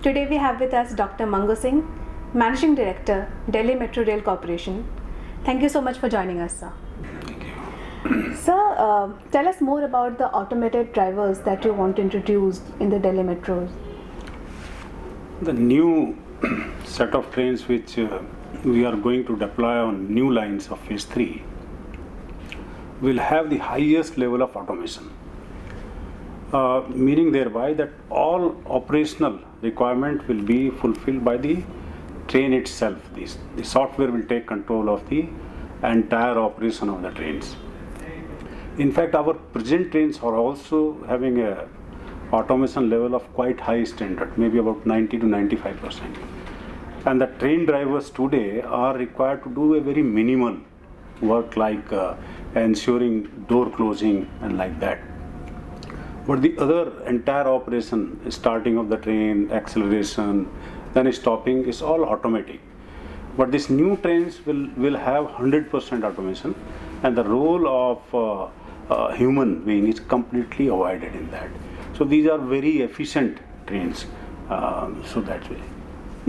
Today we have with us Dr. Mango Singh, Managing Director, Delhi Metro Rail Corporation. Thank you so much for joining us, sir. Thank you. Sir, tell us more about the automated drivers that you want to introduce in the Delhi metros. The new set of trains which we are going to deploy on new lines of phase 3 will have the highest level of automation, meaning thereby that all operational requirement will be fulfilled by the train itself. The software will take control of the entire operation of the trains. In fact, our present trains are also having a automation level of quite high standard, maybe about 90 to 95%. And the train drivers today are required to do a very minimal work like ensuring door closing and like that. But the other entire operation, starting of the train, acceleration, then stopping, is all automatic. But these new trains will have 100% automation, and the role of human being is completely avoided in that. So these are very efficient trains. So that way.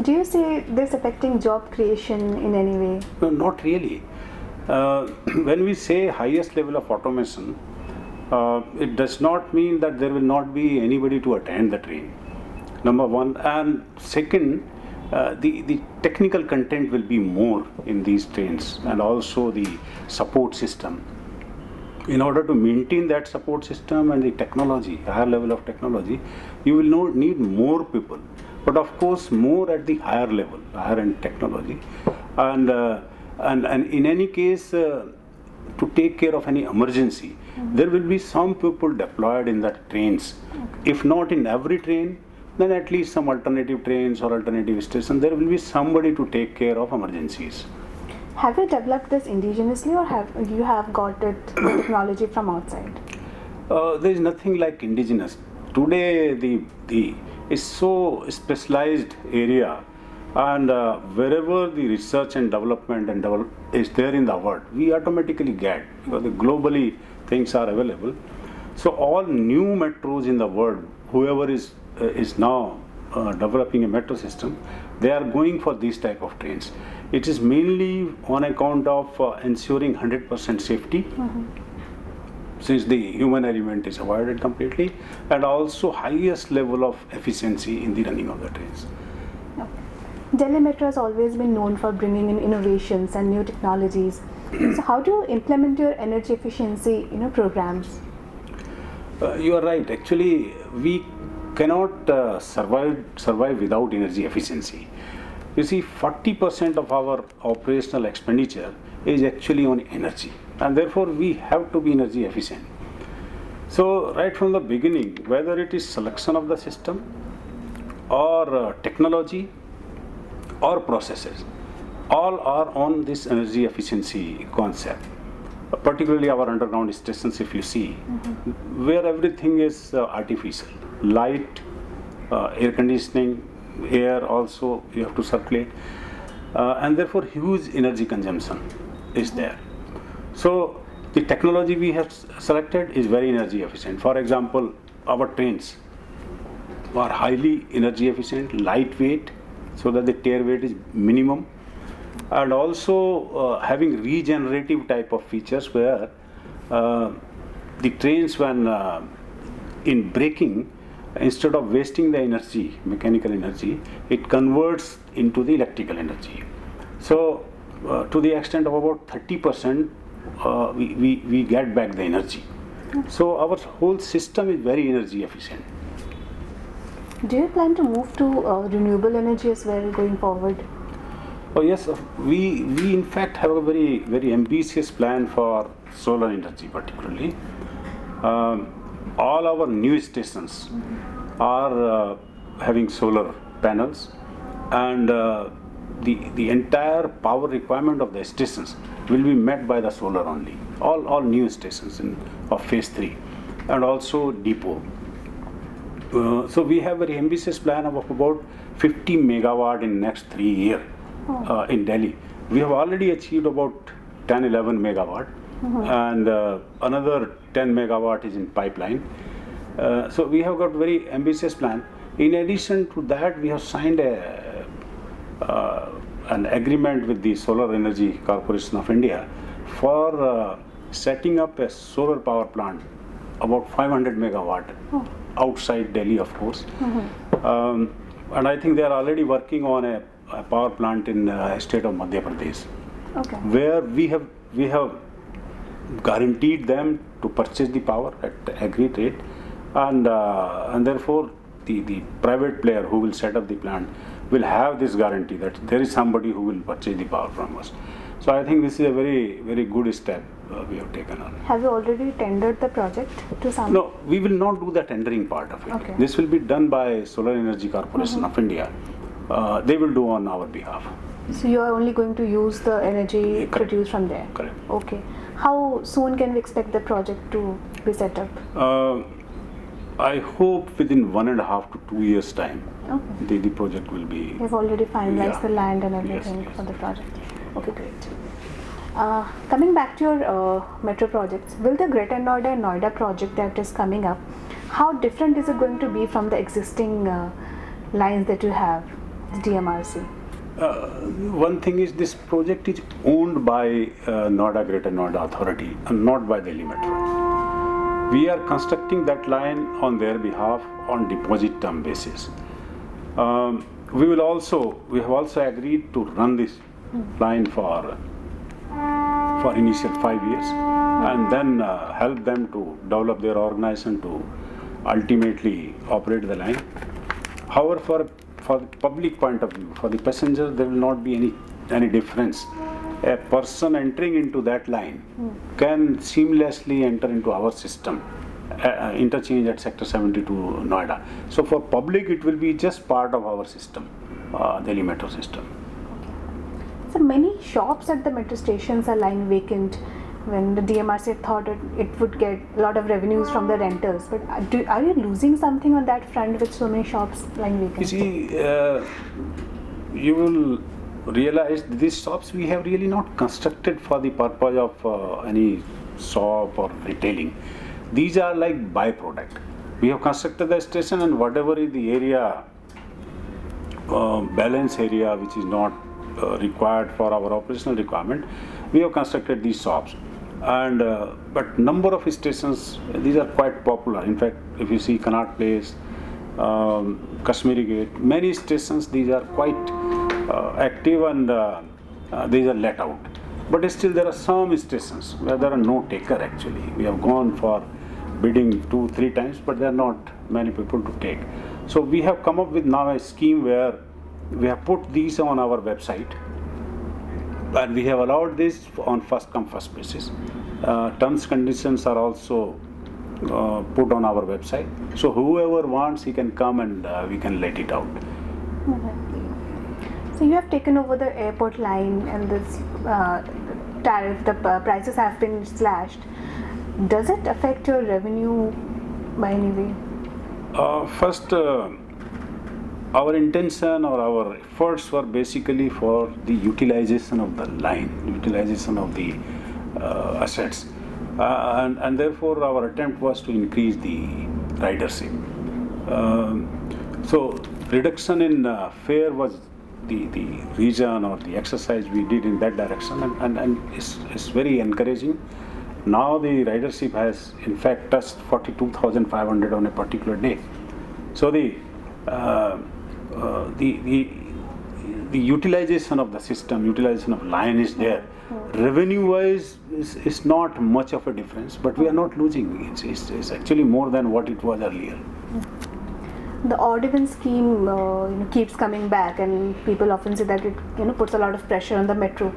Do you see this affecting job creation in any way? No, not really. When we say highest level of automation, it does not mean that there will not be anybody to attend the train. Number one, and second, the technical content will be more in these trains, and also the support system. In order to maintain that support system and the technology, higher level of technology, you will not need more people, but of course more at the higher level, higher end technology, and in any case, to take care of any emergency, there will be some people deployed in the trains. If not in every train, then at least some alternative trains or alternative stations, there will be somebody to take care of emergencies. Have you developed this indigenously, or have you got it the technology from outside? There is nothing like indigenous. Today, the is so specialized area, and wherever the research and development is there in the world, we automatically get, because globally things are available. So all new metros in the world, whoever is now developing a metro system, they are going for these type of trains. It is mainly on account of ensuring 100% safety, since the human element is avoided completely, and also highest level of efficiency in the running of the trains. Delhi Metro has always been known for bringing in innovations and new technologies. So how do you implement your energy efficiency programs? You are right. Actually, we cannot survive without energy efficiency. You see, 40% of our operational expenditure is actually on energy, and therefore we have to be energy efficient. So right from the beginning, whether it is selection of the system or technology or processes, all are on this energy efficiency concept. Particularly our underground stations, if you see, where everything is artificial, light, air conditioning, air also you have to circulate, and therefore huge energy consumption is there. So the technology we have selected is very energy efficient. For example, our trains are highly energy efficient, lightweight, so that the tear weight is minimum, and also having regenerative type of features where the trains, when in braking, instead of wasting the energy, mechanical energy, it converts into the electrical energy. So to the extent of about 30%, we get back the energy. So our whole system is very energy efficient. Do you plan to move to renewable energy as well going forward? Oh yes, we in fact have a very ambitious plan for solar energy particularly. All our new stations are having solar panels, and the entire power requirement of the stations will be met by the solar only. All new stations of phase 3, and also depot. So we have a very ambitious plan of about 50 megawatt in next 3 years in Delhi. We have already achieved about 10-11 megawatt, and another 10 megawatt is in pipeline. So we have got very ambitious plan. In addition to that, we have signed an agreement with the Solar Energy Corporation of India for setting up a solar power plant about 500 megawatt outside Delhi, of course. And I think they are already working on a power plant in state of Madhya Pradesh, where we have guaranteed them to purchase the power at agreed rate, and therefore the private player who will set up the plant will have this guarantee that there is somebody who will purchase the power from us. So I think this is a very, very good step we have taken on. Have you already tendered the project to some? No, we will not do the tendering part of it. Okay. This will be done by Solar Energy Corporation of India. They will do on our behalf. So you are only going to use the energy Correct. produced from there? Correct. Okay. How soon can we expect the project to be set up? I hope within 1.5 to 2 years' time, Okay. the project will be. You've already finalized Yeah. the land and everything Yes. for the project. Okay, great. Coming back to your metro projects, will the Greater Noida and Noida project that is coming up, how different is it going to be from the existing lines that you have, the DMRC? One thing is, this project is owned by Noida Greater Noida Authority and not by Delhi Metro. We are constructing that line on their behalf on deposit term basis. We have also agreed to run this line for initial 5 years, and then help them to develop their organization to ultimately operate the line. However, for the public point of view, for the passenger, there will not be any difference. A person entering into that line can seamlessly enter into our system, interchange at Sector 72 Noida. So for public, it will be just part of our system, Delhi Metro system. So many shops at the metro stations are lying vacant when the DMRC thought it would get a lot of revenues from the renters. But are you losing something on that front with so many shops lying vacant? You see, you will realize these shops we have really not constructed for the purpose of any shop or retailing. These are like byproduct. We have constructed the station, and whatever is the area, balance area which is not required for our operational requirement, we have constructed these shops. And but number of stations, these are quite popular. In fact, if you see Connaught Place, Kashmiri Gate, many stations, these are quite active, and these are let out. But still there are some stations where there are no taker actually. We have gone for bidding 2-3 times, but there are not many people to take. So we have come up with now a scheme where we have put these on our website, and we have allowed this on first come first basis. Terms conditions are also put on our website. So whoever wants, he can come, and we can let it out. So you have taken over the airport line, and this tariff, the prices have been slashed. Does it affect your revenue by any way? First, our intention or our efforts were basically for the utilization of the line, utilization of the assets, and therefore our attempt was to increase the ridership. So reduction in fare was the reason or the exercise we did in that direction, and it's very encouraging. Now the ridership has in fact touched 42,500 on a particular day. So the utilization of the system, utilization of line is there. Revenue wise is not much of a difference, but we are not losing. It's actually more than what it was earlier. The odd even scheme keeps coming back, and people often say that it puts a lot of pressure on the metro.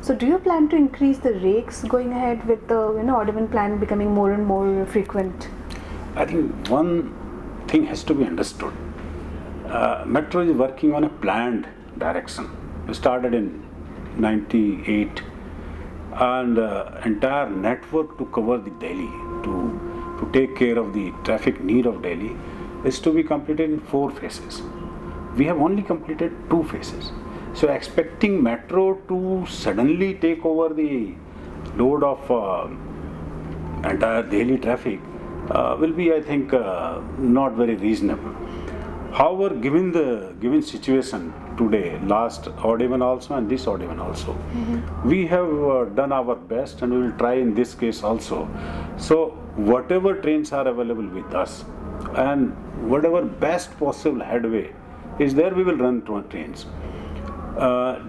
So do you plan to increase the rakes going ahead with the odd even plan becoming more and more frequent? I think one thing has to be understood. Metro is working on a planned direction. We started in 98, and entire network to cover the Delhi, to take care of the traffic need of Delhi, is to be completed in 4 phases. We have only completed 2 phases. So expecting metro to suddenly take over the load of entire Delhi traffic will be, I think, not very reasonable. However, given situation today, last odd even also and this odd even also, we have done our best and we will try in this case also. So whatever trains are available with us and whatever best possible headway is there, we will run trains.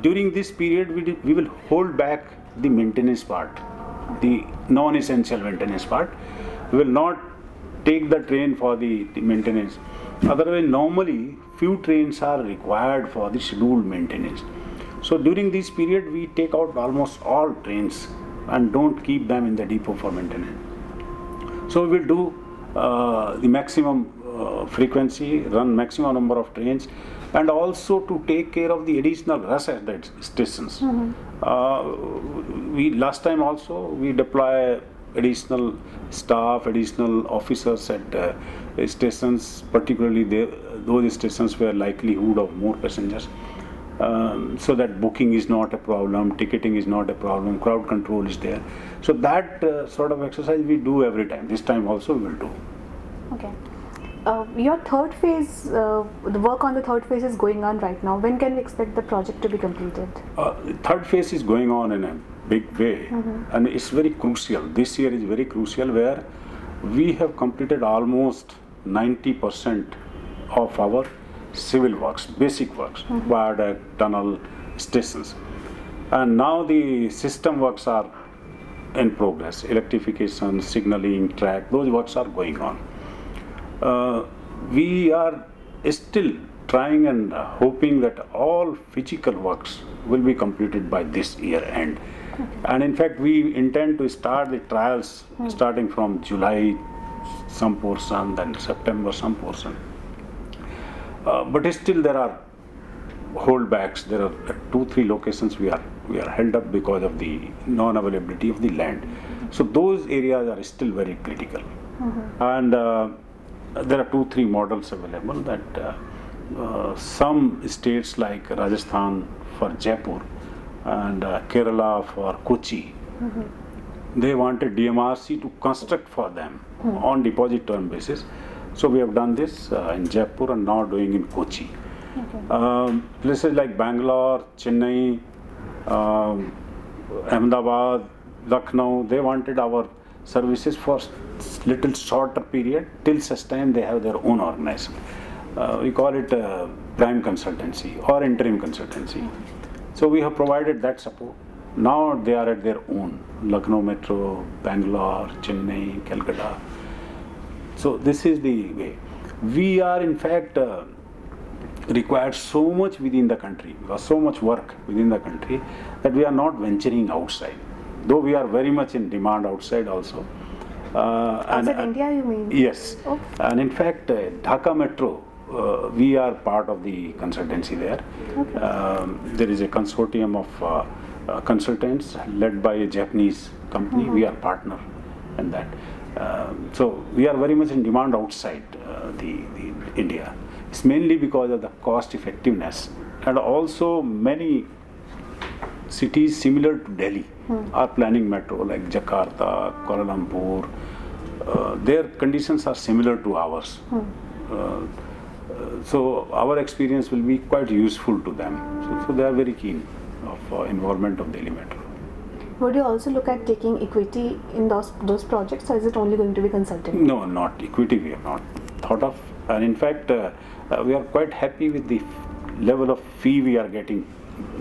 During this period, we will hold back the maintenance part, the non-essential maintenance part. We will not take the train for the maintenance. Otherwise, normally few trains are required for the scheduled maintenance. So during this period, we take out almost all trains and don't keep them in the depot for maintenance. So we will do the maximum frequency, run maximum number of trains, and also to take care of the additional rush at the stations. We last time also we deploy additional staff, additional officers at stations, particularly those stations where likelihood of more passengers, so that booking is not a problem, ticketing is not a problem, crowd control is there. So that sort of exercise we do every time. This time also we will do. Okay. Your third phase, the work on the third phase is going on right now. When can we expect the project to be completed? Third phase is going on in a big way, and it's very crucial. This year is very crucial, where we have completed almost 90% of our civil works, basic works, viaduct, tunnel, stations, and now the system works are in progress. Electrification, signaling, track, those works are going on. We are still trying and hoping that all physical works will be completed by this year end. And in fact, we intend to start the trials starting from July, some portion, then September, some portion. But still there are holdbacks. There are 2-3 locations we are held up because of the non-availability of the land. So those areas are still very critical. And there are 2-3 models available that some states like Rajasthan for Jaipur and Kerala for Kochi, they wanted DMRC to construct for them on deposit term basis. So we have done this in Jaipur and now doing in Kochi. Places like Bangalore, Chennai, Ahmedabad, Lucknow, they wanted our services for little shorter period till such time they have their own organization. We call it prime consultancy or interim consultancy. So we have provided that support. Now they are at their own, Lucknow Metro, Bangalore, Chennai, Calcutta. So this is the way. We are in fact required so much within the country, because so much work within the country, that we are not venturing outside. Though we are very much in demand outside also. Outside India, you mean? Yes. Oh. And in fact, Dhaka Metro, we are part of the consultancy there. There is a consortium of consultants led by a Japanese company. We are partner in that. So we are very much in demand outside the India. It's mainly because of the cost effectiveness, and also many cities similar to Delhi are planning metro, like Jakarta, Kuala Lumpur. Their conditions are similar to ours. So our experience will be quite useful to them. So they are very keen of involvement of Delhi Metro. Would you also look at taking equity in those projects, or is it only going to be consulting? No, not equity. We have not thought of, and in fact, we are quite happy with the level of fee we are getting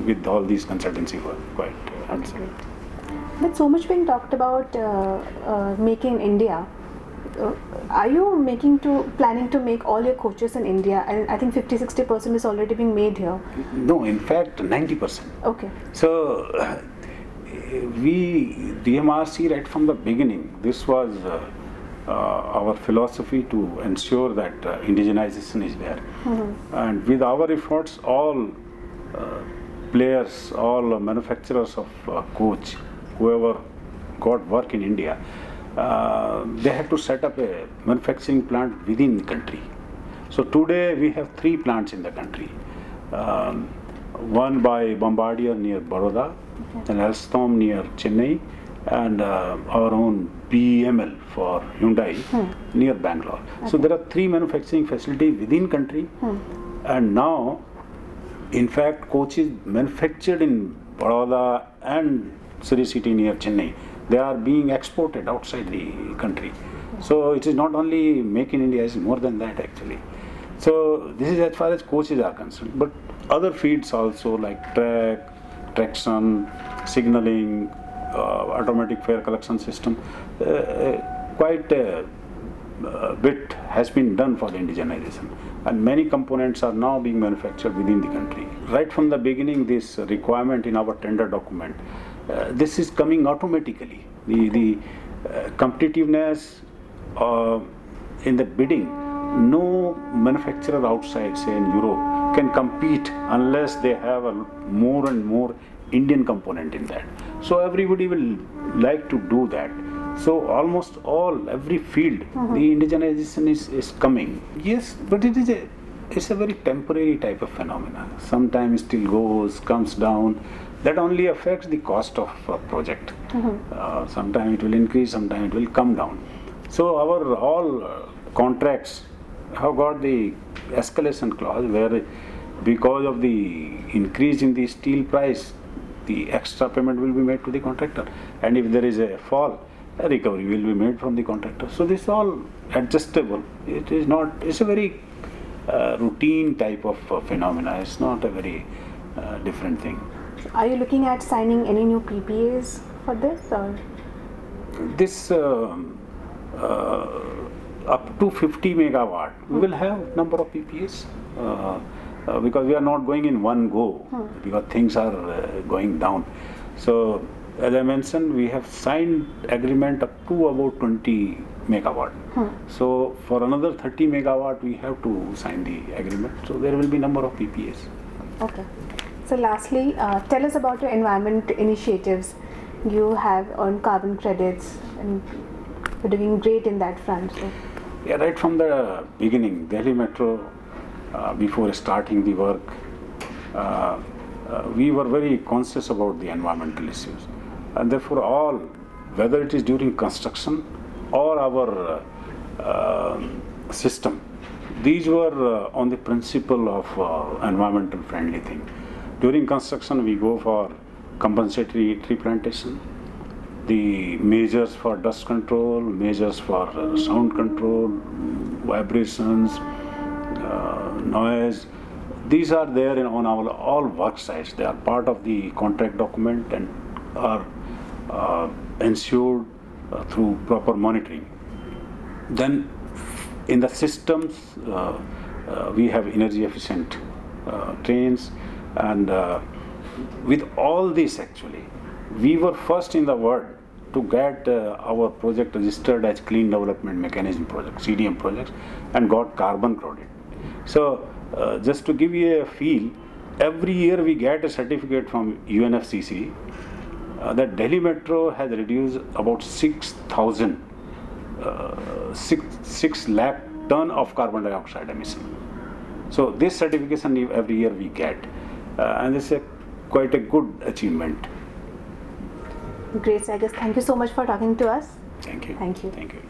with all these consultancy work. Quite handsome. With so much being talked about making in India, are you planning to make all your coaches in India? And I think 50-60% is already being made here. No, in fact, 90%. Okay. So we DMRC right from the beginning, this was our philosophy to ensure that indigenization is there. And with our efforts, all players, all manufacturers of coach, whoever got work in India, they had to set up a manufacturing plant within the country. So today we have 3 plants in the country. One by Bombardier near Baroda, and Alstom near Chennai, and our own BEML for Hyundai near Bangalore. So there are 3 manufacturing facilities within country, and now, in fact, coaches manufactured in Baroda and Surrey City near Chennai, they are being exported outside the country. So it is not only Make in India, it's more than that actually. So this is as far as coaches are concerned, but other fields also like traction, signaling, automatic fare collection system, quite a bit has been done for the indigenization, and many components are now being manufactured within the country. Right from the beginning, this requirement in our tender document, this is coming automatically. The competitiveness in the bidding, no manufacturer outside, say in Europe, can compete unless they have a more and more Indian component in that. So everybody will like to do that. So almost every field, the indigenization is coming. Yes, but it's a very temporary type of phenomena. Sometimes it still comes down. That only affects the cost of a project. Sometimes it will increase, sometimes it will come down. So our all contracts have got the escalation clause where, because of the increase in the steel price, the extra payment will be made to the contractor, and if there is a fall, a recovery will be made from the contractor. So this is all adjustable. It is not. It's a very routine type of phenomena. It's not a very different thing. Are you looking at signing any new PPAs for this, or? This up to 50 megawatt, we will have number of PPAs. Because we are not going in one go, because things are going down. So as I mentioned, we have signed agreement up to about 20 megawatt. So for another 30 megawatt, we have to sign the agreement. So there will be number of PPAs. Okay. So lastly, tell us about your environment initiatives. You have earned carbon credits and you're doing great in that front. So. Yeah, right from the beginning, Delhi Metro, before starting the work, we were very conscious about the environmental issues, and therefore whether it is during construction or our system, these were on the principle of environmental friendly thing. During construction, we go for compensatory tree plantation, the measures for dust control, measures for sound control, vibrations, noise. These are there on our all work sites. They are part of the contract document and are ensured through proper monitoring. Then in the systems, we have energy efficient trains, and with all this actually, we were first in the world to get our project registered as Clean Development Mechanism project, CDM projects, and got carbon credit. So just to give you a feel, every year we get a certificate from UNFCCC that Delhi Metro has reduced about 6 lakh ton of carbon dioxide emission. So this certification every year we get, and it's quite a good achievement. Great, Sagar. Thank you so much for talking to us. Thank you. Thank you. Thank you.